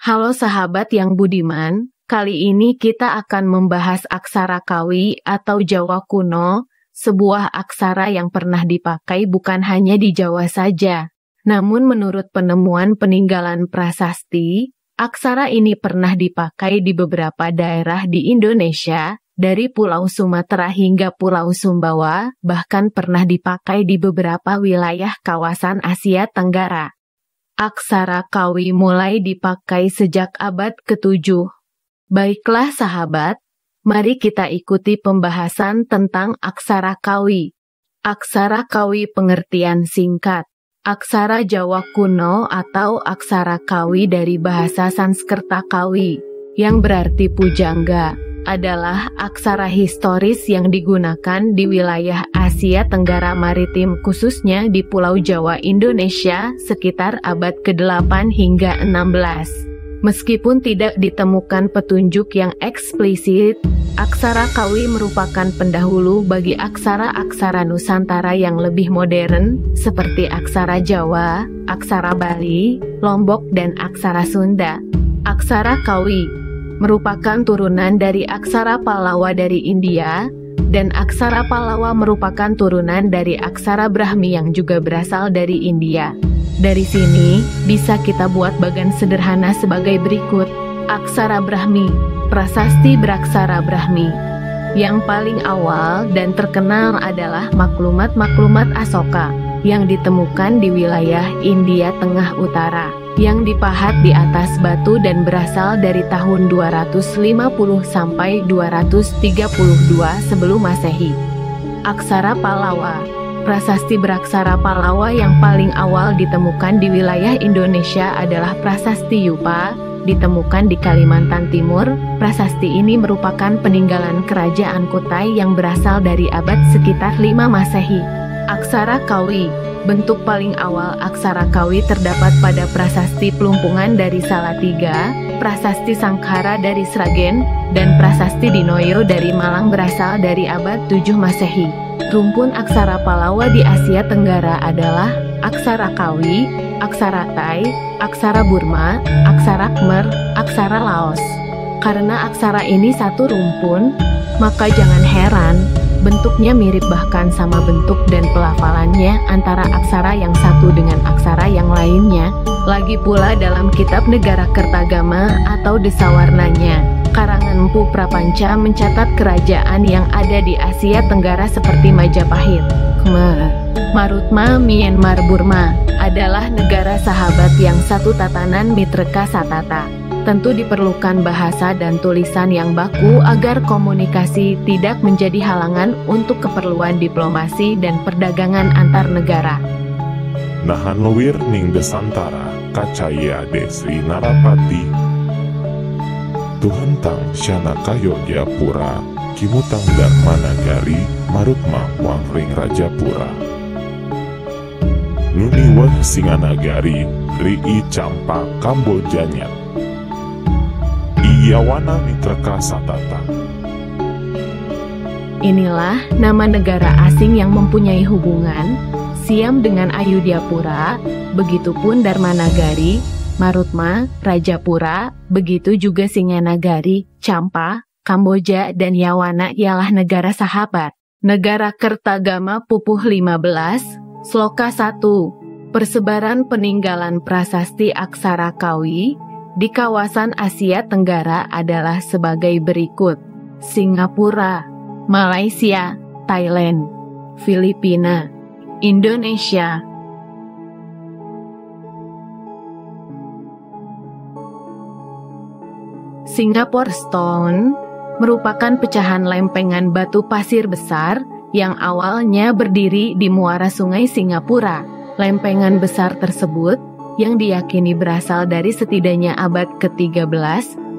Halo sahabat yang budiman, kali ini kita akan membahas aksara Kawi atau Jawa kuno, sebuah aksara yang pernah dipakai bukan hanya di Jawa saja. Namun menurut penemuan peninggalan prasasti, aksara ini pernah dipakai di beberapa daerah di Indonesia, dari Pulau Sumatera hingga Pulau Sumbawa, bahkan pernah dipakai di beberapa wilayah kawasan Asia Tenggara. Aksara Kawi mulai dipakai sejak abad ke-7. Baiklah sahabat, mari kita ikuti pembahasan tentang aksara Kawi. Aksara Kawi pengertian singkat. Aksara Jawa kuno atau aksara Kawi dari bahasa Sanskerta Kawi, yang berarti pujangga, adalah aksara historis yang digunakan di wilayah Asia Tenggara Maritim khususnya di Pulau Jawa Indonesia sekitar abad ke-8 hingga 16. Meskipun tidak ditemukan petunjuk yang eksplisit, aksara Kawi merupakan pendahulu bagi aksara-aksara Nusantara yang lebih modern seperti aksara Jawa, aksara Bali, Lombok, dan aksara Sunda. Aksara Kawi merupakan turunan dari aksara Pallawa dari India, dan aksara Pallawa merupakan turunan dari aksara Brahmi yang juga berasal dari India. Dari sini, bisa kita buat bagan sederhana sebagai berikut. Aksara Brahmi, prasasti beraksara Brahmi. Yang paling awal dan terkenal adalah maklumat-maklumat Asoka, yang ditemukan di wilayah India Tengah Utara, yang dipahat di atas batu dan berasal dari tahun 250 sampai 232 sebelum Masehi. Aksara Pallawa, prasasti beraksara Pallawa yang paling awal ditemukan di wilayah Indonesia adalah prasasti Yupa, ditemukan di Kalimantan Timur. Prasasti ini merupakan peninggalan kerajaan Kutai yang berasal dari abad sekitar 5 Masehi. Aksara Kawi, bentuk paling awal aksara Kawi terdapat pada prasasti Pelumpungan dari Salatiga, prasasti Sangkara dari Sragen, dan prasasti Dinoyo dari Malang berasal dari abad 7 Masehi. Rumpun aksara Pallawa di Asia Tenggara adalah aksara Kawi, aksara Tai, aksara Burma, aksara Khmer, aksara Laos. Karena aksara ini satu rumpun, maka jangan heran bentuknya mirip bahkan sama bentuk dan pelafalannya antara aksara yang satu dengan aksara yang lainnya. Lagi pula dalam kitab Negara Kertagama atau Desawarnanya, karangan Empu Prapanca mencatat kerajaan yang ada di Asia Tenggara seperti Majapahit, Khmer, Marutma, Myanmar, Burma adalah negara sahabat yang satu tatanan Mitreka Satata. Tentu diperlukan bahasa dan tulisan yang baku agar komunikasi tidak menjadi halangan untuk keperluan diplomasi dan perdagangan antar negara. Nahan lewir ning Desantara, kacaya Desri Narapati. Tuhentang Syana Kayodjapura, Kimutang Darmanagari, Marutma Wangring Rajapura. Nuniwah Singanagari, Rii Campa Kambojanya. Yawana Mitreka Satata. Inilah nama negara asing yang mempunyai hubungan Siam dengan Ayudhyapura, begitupun Darmanagari, Marutma, Rajapura, begitu juga Singanagari, Campa, Kamboja, dan Yawana ialah negara sahabat. Negara Kertagama Pupuh 15, Sloka 1. Persebaran peninggalan prasasti aksara Kawi di kawasan Asia Tenggara adalah sebagai berikut: Singapura, Malaysia, Thailand, Filipina, Indonesia. Singapore Stone merupakan pecahan lempengan batu pasir besar yang awalnya berdiri di muara sungai Singapura. Lempengan besar tersebut yang diyakini berasal dari setidaknya abad ke-13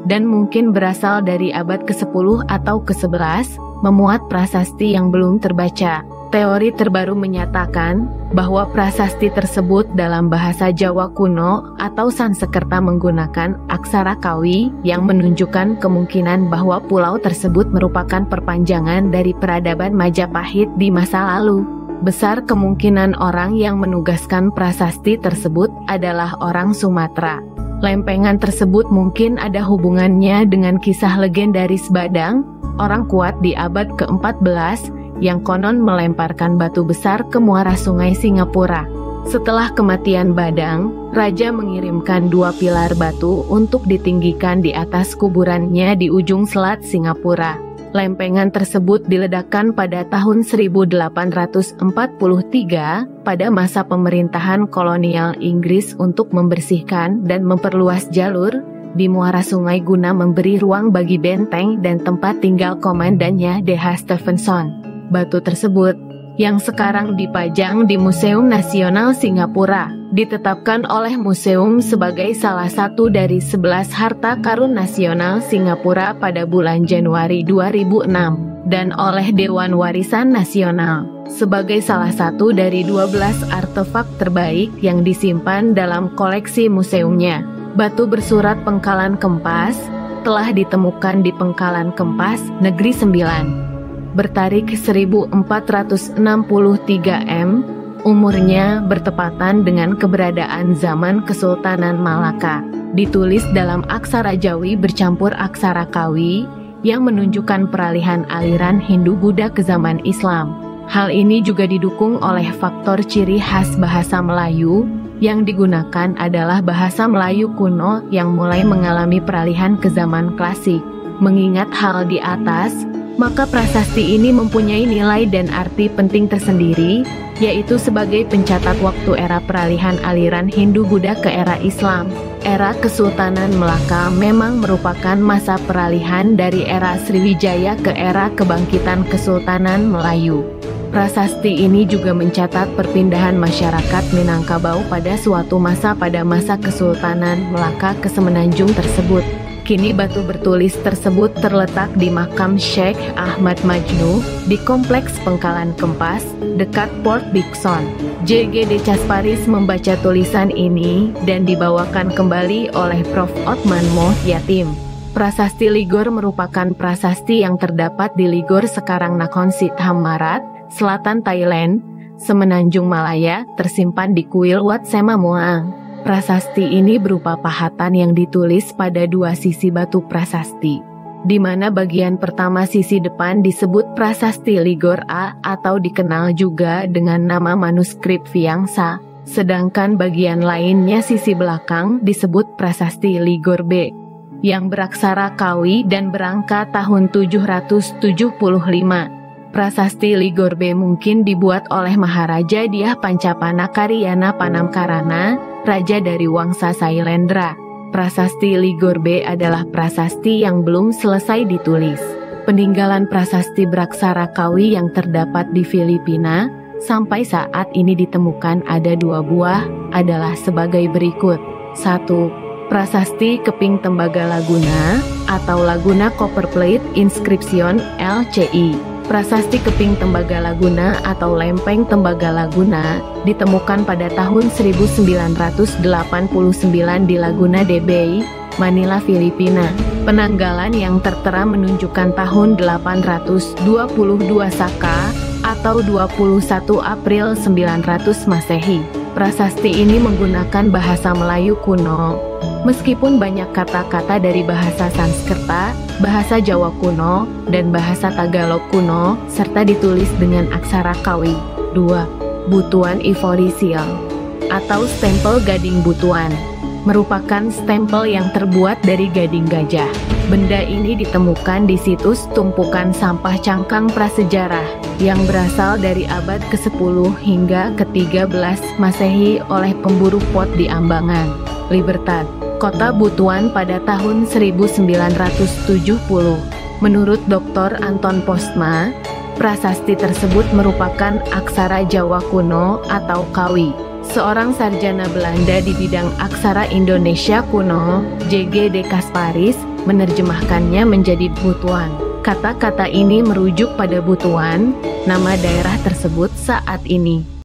dan mungkin berasal dari abad ke-10 atau ke-11, memuat prasasti yang belum terbaca. Teori terbaru menyatakan bahwa prasasti tersebut dalam bahasa Jawa kuno atau Sanskerta menggunakan aksara Kawi yang menunjukkan kemungkinan bahwa pulau tersebut merupakan perpanjangan dari peradaban Majapahit di masa lalu. Besar kemungkinan orang yang menugaskan prasasti tersebut adalah orang Sumatera. Lempengan tersebut mungkin ada hubungannya dengan kisah legendaris Badang, orang kuat di abad ke-14, yang konon melemparkan batu besar ke muara sungai Singapura. Setelah kematian Badang, raja mengirimkan 2 pilar batu untuk ditinggikan di atas kuburannya di ujung selat Singapura. Lempengan tersebut diledakkan pada tahun 1843 pada masa pemerintahan kolonial Inggris untuk membersihkan dan memperluas jalur di muara sungai guna memberi ruang bagi benteng dan tempat tinggal komandannya D.H. Stevenson. Batu tersebut, yang sekarang dipajang di Museum Nasional Singapura, ditetapkan oleh museum sebagai salah satu dari 11 harta karun nasional Singapura pada bulan Januari 2006, dan oleh Dewan Warisan Nasional sebagai salah satu dari 12 artefak terbaik yang disimpan dalam koleksi museumnya. Batu bersurat pengkalan Kempas telah ditemukan di Pengkalan Kempas, Negeri Sembilan. Bertarik 1463 m, umurnya bertepatan dengan keberadaan zaman Kesultanan Malaka. Ditulis dalam aksara Jawi bercampur aksara Kawi yang menunjukkan peralihan aliran Hindu-Buddha ke zaman Islam. Hal ini juga didukung oleh faktor ciri khas bahasa Melayu yang digunakan adalah bahasa Melayu kuno yang mulai mengalami peralihan ke zaman klasik. Mengingat hal di atas, maka prasasti ini mempunyai nilai dan arti penting tersendiri, yaitu sebagai pencatat waktu era peralihan aliran Hindu-Buddha ke era Islam. Era Kesultanan Melaka memang merupakan masa peralihan dari era Sriwijaya ke era kebangkitan Kesultanan Melayu. Prasasti ini juga mencatat perpindahan masyarakat Minangkabau pada suatu masa pada masa Kesultanan Melaka ke semenanjung tersebut. Kini batu bertulis tersebut terletak di makam Syekh Ahmad Majnu di Kompleks Pengkalan Kempas, dekat Port Dickson. J.G. de Casparis membaca tulisan ini dan dibawakan kembali oleh Prof. Otman Moh Yatim. Prasasti Ligor merupakan prasasti yang terdapat di Ligor sekarang Nakhon Si Thammarat, selatan Thailand, semenanjung Malaya, tersimpan di kuil Wat Sema Muang. Prasasti ini berupa pahatan yang ditulis pada 2 sisi batu prasasti, di mana bagian pertama sisi depan disebut Prasasti Ligor A atau dikenal juga dengan nama manuskrip Viangsa, sedangkan bagian lainnya sisi belakang disebut Prasasti Ligor B, yang beraksara Kawi dan berangka tahun 775. Prasasti Ligor B mungkin dibuat oleh Maharaja Diah Pancapana Karyana Panamkarana, Raja dari Wangsa Sailendra. Prasasti Ligor B adalah prasasti yang belum selesai ditulis. Peninggalan prasasti beraksara Kawi yang terdapat di Filipina sampai saat ini ditemukan ada 2 buah, adalah sebagai berikut. 1. Prasasti Keping Tembaga Laguna atau Laguna Copperplate Inscription LCI. Prasasti Keping Tembaga Laguna atau Lempeng Tembaga Laguna ditemukan pada tahun 1989 di Laguna de Bay, Manila, Filipina. Penanggalan yang tertera menunjukkan tahun 822 Saka atau 21 April 900 Masehi. Prasasti ini menggunakan bahasa Melayu kuno, meskipun banyak kata-kata dari bahasa Sanskerta, bahasa Jawa kuno, dan bahasa Tagalog kuno, serta ditulis dengan aksara Kawi. 2. Butuan Ivory Seal atau stempel gading butuan merupakan stempel yang terbuat dari gading gajah. Benda ini ditemukan di situs tumpukan sampah cangkang prasejarah yang berasal dari abad ke-10 hingga ke-13 Masehi oleh pemburu pot di Ambangan, Libertad, Kota Butuan pada tahun 1970. Menurut Dr. Anton Postma, prasasti tersebut merupakan aksara Jawa kuno atau Kawi. Seorang sarjana Belanda di bidang aksara Indonesia kuno, J.G. de Casparis, menerjemahkannya menjadi Butuan. Kata-kata ini merujuk pada Butuan, nama daerah tersebut saat ini.